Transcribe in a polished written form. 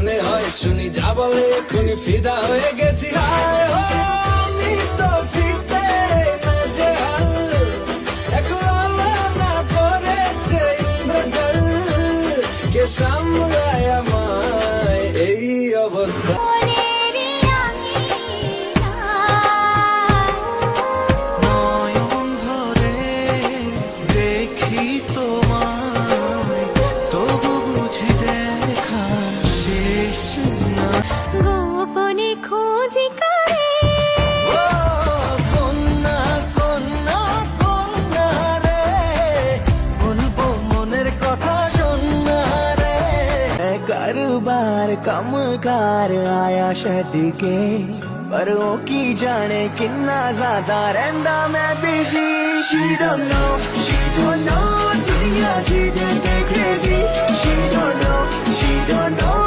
মনে হয় শুনি যা বলে এখনই ফিদা হয়ে গেছি হায় ও, আমি তো ফিরতে নাজেহাল একলা না করেছে ইন্দ্রজাল কে সামলায় আমায় এই অবস্থা নয়ন ভরে দেখি তোমায়, তবু বুঝি দেখা শেষ না। গোপনে খোঁজি করে ও কন্যা কন্যা কন্যা রে, বলবো মনের কথা শোনা রে। कारोबार कम कार आया छड़ के, पर ओ की जाने किन्ना ज्यादा रहिंदा मैं बिजी। She don't know दुनिया जी दे crazy। She don't know